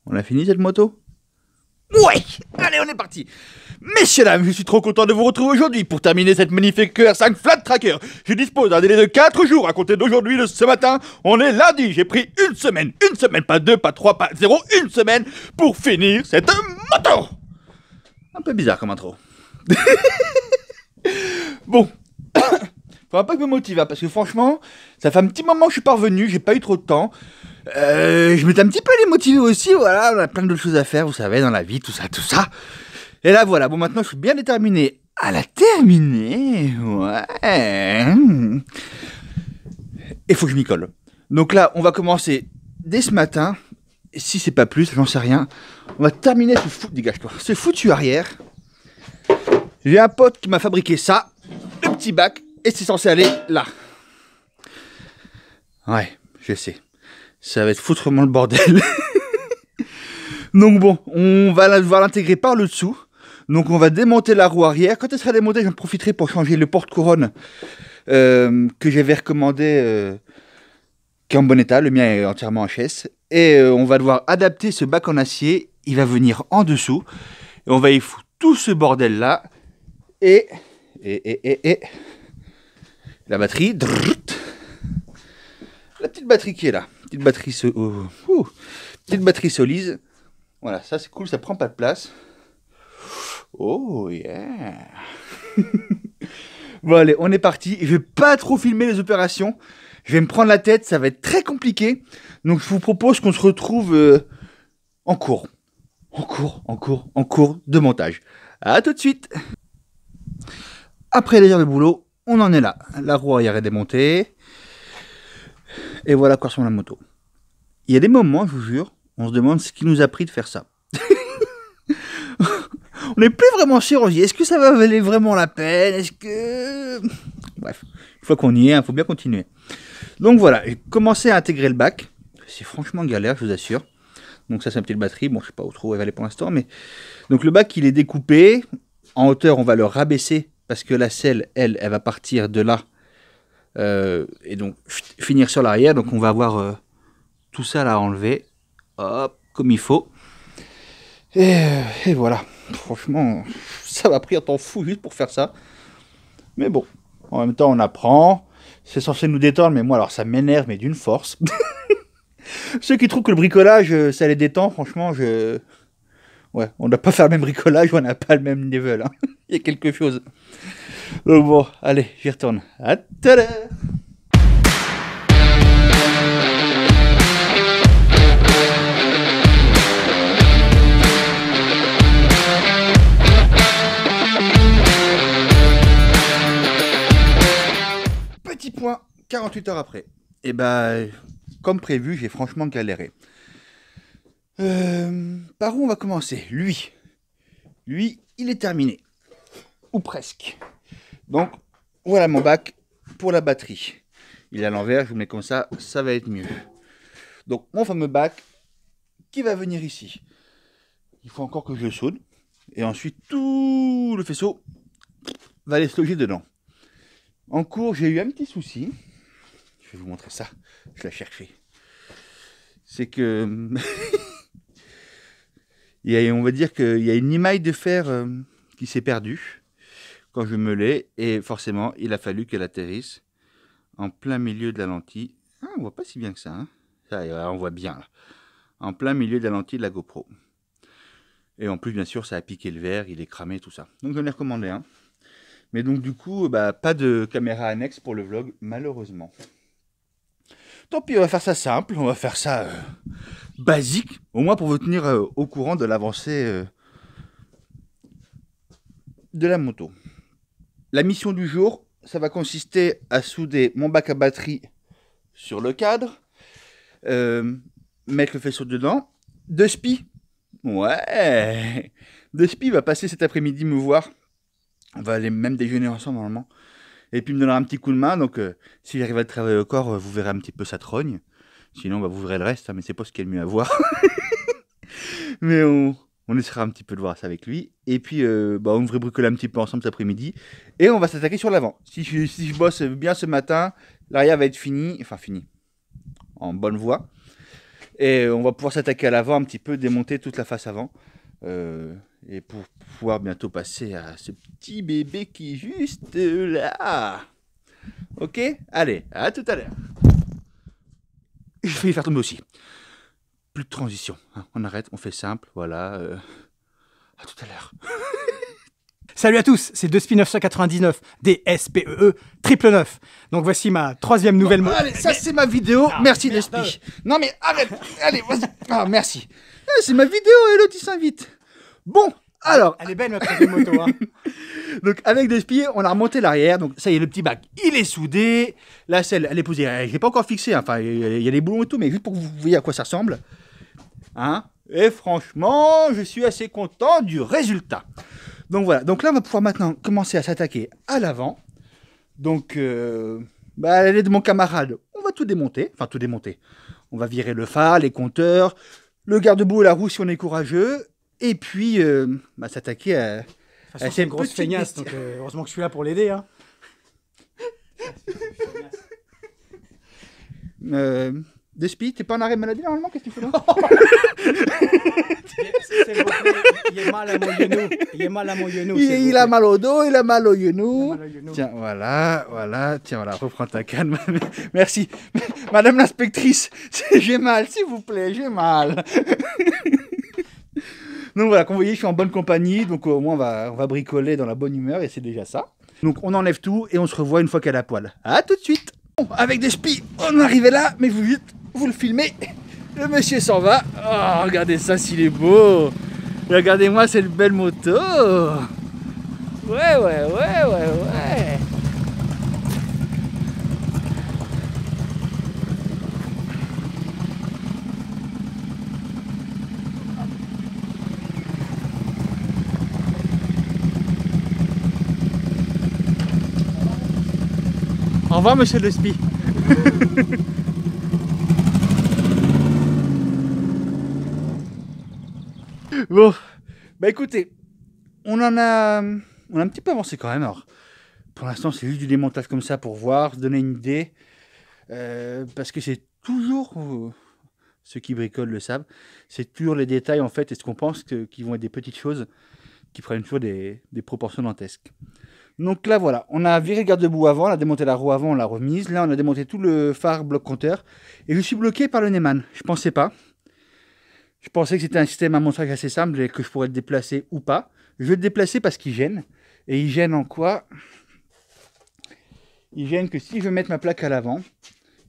On a fini cette moto? Ouais! Allez, on est parti! Messieurs, dames, je suis trop content de vous retrouver aujourd'hui pour terminer cette magnifique R5 Flat Tracker. Je dispose d'un délai de 4 jours à compter d'aujourd'hui, de ce matin. On est lundi, j'ai pris une semaine, pas 2, pas 3, pas 0, une semaine pour finir cette moto! Un peu bizarre comme intro. Bon, faudra pas que je me motive, hein, parce que franchement, ça fait un petit moment que je suis pas revenu, j'ai pas eu trop de temps. Je m'étais un petit peu démotivé aussi, voilà, on a plein d'autres choses à faire, vous savez, dans la vie, tout ça, tout ça. Et là, voilà, bon, maintenant, je suis bien déterminé à la terminer, ouais. Il faut que je m'y colle. Donc là, on va commencer dès ce matin, si c'est pas plus, j'en sais rien. On va terminer ce foutu arrière. J'ai un pote qui m'a fabriqué ça, le petit bac, et c'est censé aller là. Ouais, je sais. Ça va être foutrement le bordel. Donc bon, on va devoir l'intégrer par le dessous. Donc on va démonter la roue arrière. Quand elle sera démontée, j'en profiterai pour changer le porte-couronne que j'avais recommandé, qui est en bon état. Le mien est entièrement HS. Et on va devoir adapter ce bac en acier. Il va venir en dessous. Et on va y foutre tout ce bordel là. Et la batterie. La petite batterie qui est là. Petite batterie Solise. Voilà, ça c'est cool, ça prend pas de place. Oh yeah. Bon allez, on est parti. Je vais pas trop filmer les opérations. Je vais me prendre la tête, ça va être très compliqué. Donc je vous propose qu'on se retrouve en cours de montage. À tout de suite. Après les heures de boulot, on en est là. La roue arrière est démontée. Et voilà quoi ressemble la moto. Il y a des moments, je vous jure, on se demande ce qui nous a pris de faire ça. On n'est plus vraiment sûr, on se dit, est-ce que ça va valer vraiment la peine? Est-ce que... Bref, une fois qu'on y est, il faut bien continuer. Donc voilà, j'ai commencé à intégrer le bac. C'est franchement galère, je vous assure. Donc ça, c'est une petite batterie. Bon, je sais pas où trop elle va aller pour l'instant, mais... Donc le bac, il est découpé. En hauteur, on va le rabaisser parce que la selle, elle va partir de là. Et donc, finir sur l'arrière. Donc on va avoir tout ça là à enlever. Hop, comme il faut. Et voilà. Franchement, ça m'a pris un temps fou juste pour faire ça. Mais bon, en même temps, on apprend. C'est censé nous détendre, mais moi, alors ça m'énerve, mais d'une force. Ceux qui trouvent que le bricolage, ça les détend, franchement, ouais, on n'a pas fait le même bricolage, on n'a pas le même level. Hein. Il y a quelque chose. Donc bon, allez, j'y retourne. À tout à l'heure. Petit point, 48 heures après. Et ben, comme prévu, j'ai franchement galéré. Par où on va commencer? Lui, il est terminé. Ou presque. Donc, voilà mon bac pour la batterie. Il est à l'envers, je vous le mets comme ça, ça va être mieux. Donc, mon fameux bac qui va venir ici. Il faut encore que je le soude. Et ensuite, tout le faisceau va aller se loger dedans. En cours, j'ai eu un petit souci. Je vais vous montrer ça. Je l'ai cherché. C'est que... on va dire qu'il y a une émaille de fer qui s'est perdue quand je me l'ai. Et forcément, il a fallu qu'elle atterrisse en plein milieu de la lentille. Ah, on voit pas si bien que ça. Hein. Ça, on voit bien là. En plein milieu de la lentille de la GoPro. Et en plus, bien sûr, ça a piqué le verre, il est cramé, tout ça. Donc, j'en ai recommandé un. Mais donc, du coup, bah, pas de caméra annexe pour le vlog, malheureusement. Tant pis, on va faire ça simple, on va faire ça basique, au moins pour vous tenir au courant de l'avancée de la moto. La mission du jour, ça va consister à souder mon bac à batterie sur le cadre, mettre le faisceau dedans, de spi. Ouais, de spi va passer cet après-midi me voir. On va aller même déjeuner ensemble normalement. Et puis il me donnera un petit coup de main. Donc si j'arrive à le travailler au corps, vous verrez un petit peu sa trogne. Sinon, bah, vous verrez le reste. Hein, mais c'est pas ce qu'il y a de mieux à voir. Mais on essaiera un petit peu de voir ça avec lui. Et puis bah, on devrait bricoler un petit peu ensemble cet après-midi. Et on va s'attaquer sur l'avant. Si je bosse bien ce matin, l'arrière va être fini. Enfin fini. En bonne voie. Et on va pouvoir s'attaquer à l'avant un petit peu, démonter toute la face avant. Et pour pouvoir bientôt passer à ce petit bébé qui est juste là. Ok? Allez, à tout à l'heure. Je vais y faire tomber aussi. Plus de transition. Hein. On arrête, on fait simple. Voilà. À tout à l'heure. Salut à tous, c'est Despi 999, DSPEE, triple 9. Donc voici ma troisième nouvelle... Allez, ça c'est ma vidéo. Ah, merci merde. Despi. Non mais arrête. Allez, vas-y. Ah, merci. C'est ma vidéo et l'autre il s'invite. Bon, alors... Elle est belle ma troisième moto, hein. Donc avec Despi, on a remonté l'arrière. Donc ça y est, le petit bac, il est soudé. La selle, elle est posée. Je l'ai pas encore fixée. Enfin, il y a des boulons et tout, mais juste pour que vous voyez à quoi ça ressemble. Hein? Et franchement, je suis assez content du résultat. Donc voilà. Donc là, on va pouvoir maintenant commencer à s'attaquer à l'avant. Donc, à l'aide de mon camarade, on va tout démonter. Enfin, tout démonter. On va virer le phare, les compteurs, le garde-boue et la roue si on est courageux. Et puis, s'attaquer à... De toute façon, c'est une grosse feignasse, donc heureusement que je suis là pour l'aider. Hein. Despi, t'es pas en arrêt maladie normalement? Qu'est-ce que tu fais là? Il est mal à mon genou. Il est mal à mon genou. Il a mal au dos, il a mal au genou. mal au genou. Tiens, voilà. Tiens, voilà, reprends ta canne. Merci. Madame l'inspectrice, j'ai mal, s'il vous plaît, j'ai mal. Donc voilà, comme vous voyez, je suis en bonne compagnie. Donc au moins, on va bricoler dans la bonne humeur et c'est déjà ça. Donc on enlève tout et on se revoit une fois qu'elle a poil. À tout de suite. Bon, avec Despi, on est arrivé là, mais vous le filmez. Le monsieur s'en va. Oh, regardez ça, s'il est beau. Regardez-moi cette belle moto. Ouais. Au revoir, monsieur Despi. Bon, écoutez, on a un petit peu avancé quand même. Alors, pour l'instant, c'est juste du démontage comme ça pour voir, se donner une idée. Parce que c'est toujours, ceux qui bricolent le savent, c'est toujours les détails en fait et ce qu'on pense qui vont être des petites choses qui prennent toujours des proportions dantesques. Donc là, voilà, on a viré le garde-boue avant, on a démonté la roue avant, on l'a remise. Là, on a démonté tout le phare bloc compteur. Et je suis bloqué par le Neyman. Je pensais pas. Je pensais que c'était un système à montage assez simple et que je pourrais le déplacer ou pas. Je vais le déplacer parce qu'il gêne. Et il gêne en quoi? Il gêne que si je veux mettre ma plaque à l'avant,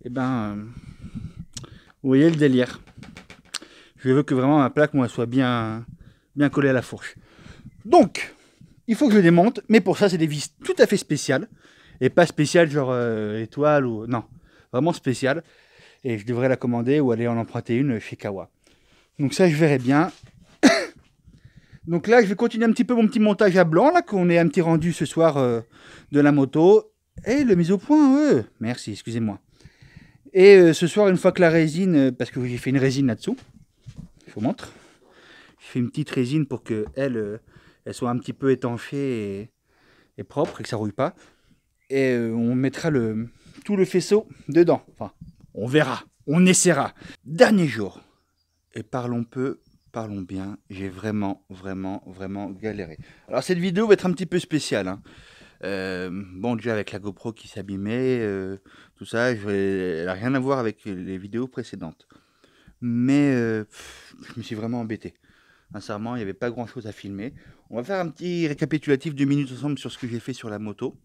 eh ben, vous voyez le délire. Je veux que vraiment ma plaque, moi, soit bien collée à la fourche. Donc, il faut que je le démonte, mais pour ça, c'est des vis tout à fait spéciales. Et pas spéciales genre étoile ou... Non, vraiment spéciales. Et je devrais la commander ou aller en emprunter une chez Kawa. Donc ça, je verrai bien. Donc là, je vais continuer un petit peu mon petit montage à blanc, là, qu'on ait un petit rendu ce soir de la moto. Et le mise au point, merci, excusez-moi. Et ce soir, une fois que la résine, parce que j'ai fait une résine là-dessous, je vous montre. Je fais une petite résine pour qu'elle elle soit un petit peu étanchée et propre et que ça rouille pas. Et on mettra tout le faisceau dedans. Enfin, on verra, on essaiera. Dernier jour. Et parlons peu, parlons bien. J'ai vraiment galéré. Alors cette vidéo va être un petit peu spéciale. Hein. Bon, déjà avec la GoPro qui s'abîmait, tout ça, elle n'a rien à voir avec les vidéos précédentes. Mais je me suis vraiment embêté. Sincèrement, il n'y avait pas grand chose à filmer. On va faire un petit récapitulatif de minutes ensemble sur ce que j'ai fait sur la moto.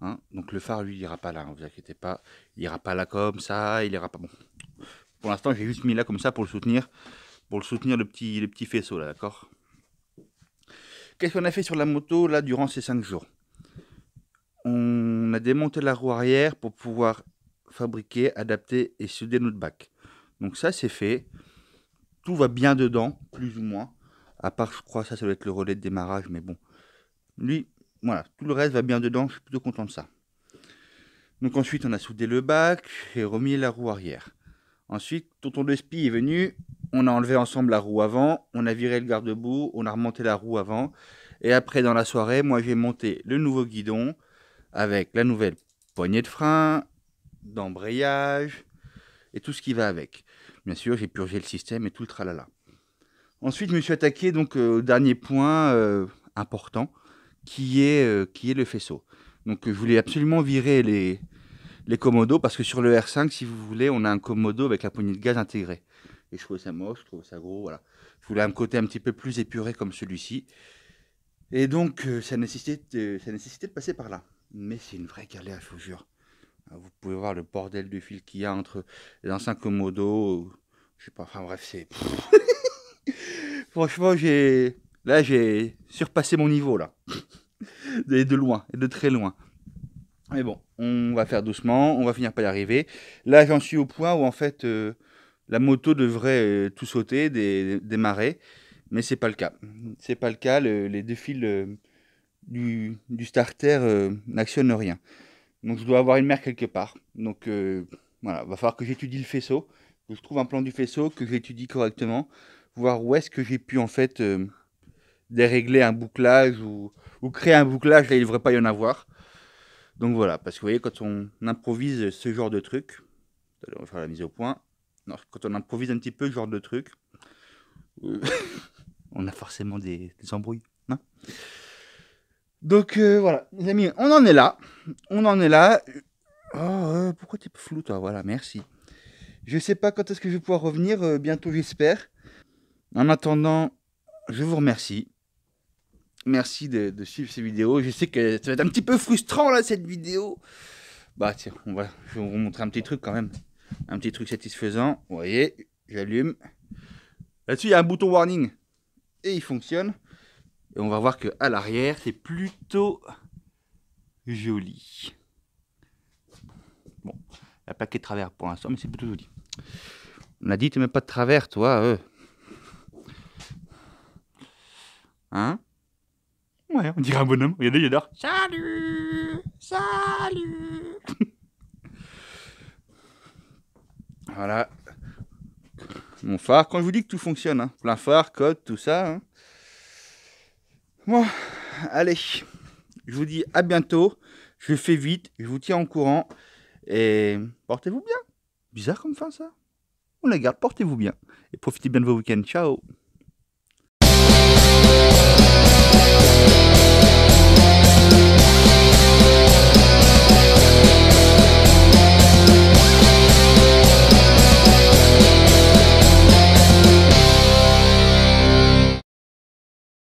Hein. Donc le phare, lui, il n'ira pas là, ne vous inquiétez pas. Il n'ira pas là comme ça, il n'ira pas... Bon. Pour l'instant, j'ai juste mis là comme ça pour le soutenir le petit faisceau là, d'accord? Qu'est-ce qu'on a fait sur la moto là durant ces 5 jours? On a démonté la roue arrière pour pouvoir fabriquer, adapter et souder notre bac. Donc ça, c'est fait. Tout va bien dedans, plus ou moins. À part, je crois, ça doit être le relais de démarrage, mais bon. Lui, voilà, tout le reste va bien dedans, je suis plutôt content de ça. Donc ensuite, on a soudé le bac et remis la roue arrière. Ensuite, tonton Despi est venu, on a enlevé ensemble la roue avant, on a viré le garde-boue, on a remonté la roue avant. Et après, dans la soirée, moi, j'ai monté le nouveau guidon avec la nouvelle poignée de frein, d'embrayage et tout ce qui va avec. bien sûr, j'ai purgé le système et tout le tralala. Ensuite, je me suis attaqué donc au dernier point important, qui est le faisceau. Donc, je voulais absolument virer les commodos, parce que sur le R5, si vous voulez, on a un commodo avec la poignée de gaz intégrée. Et je trouvais ça moche, je trouvais ça gros, voilà. Je voulais un côté un petit peu plus épuré comme celui-ci. Et donc, ça nécessitait de passer par là. Mais c'est une vraie galère, je vous jure. Vous pouvez voir le bordel de fil qu'il y a entre les anciens commodos. Je sais pas, enfin bref, c'est... Franchement, j'ai surpassé mon niveau, là. Et de loin, et de très loin. Mais bon, on va faire doucement, on va finir par y arriver. Là, j'en suis au point où, en fait, la moto devrait tout sauter, démarrer. Mais c'est pas le cas. C'est pas le cas, les deux fils du starter n'actionnent rien. Donc je dois avoir une mère quelque part. Donc voilà, va falloir que j'étudie le faisceau, que je trouve un plan du faisceau, que j'étudie correctement, voir où est-ce que j'ai pu en fait dérégler un bouclage ou créer un bouclage, là il ne devrait pas y en avoir. Donc voilà, parce que vous voyez, quand on improvise ce genre de truc, allez, on va faire la mise au point. Non, quand on improvise un petit peu ce genre de truc, on a forcément des embrouilles. Non, donc voilà, les amis, on en est là. On en est là. Oh, pourquoi t'es flou, toi? Voilà, merci. Je sais pas quand est-ce que je vais pouvoir revenir, bientôt j'espère. En attendant, je vous remercie. Merci de suivre ces vidéos. Je sais que ça va être un petit peu frustrant là cette vidéo. Bah tiens, je vais vous montrer un petit truc quand même. Un petit truc satisfaisant. Vous voyez, j'allume. Là-dessus, il y a un bouton warning. Et il fonctionne. Et on va voir qu'à l'arrière, c'est plutôt joli. Bon, il n'y a pas que de travers pour l'instant, mais c'est plutôt joli. On a dit, tu mets pas de travers, toi. Hein? Ouais, on dirait un bonhomme. Regardez, j'adore. Salut! Salut! Voilà. Mon phare. Quand je vous dis que tout fonctionne, hein. Plein phare, code, tout ça. Hein. Bon, allez. Je vous dis à bientôt. Je fais vite. Je vous tiens au courant. Et portez-vous bien. Bizarre comme fin, ça. On la garde. Portez-vous bien. Et profitez bien de vos week-ends. Ciao!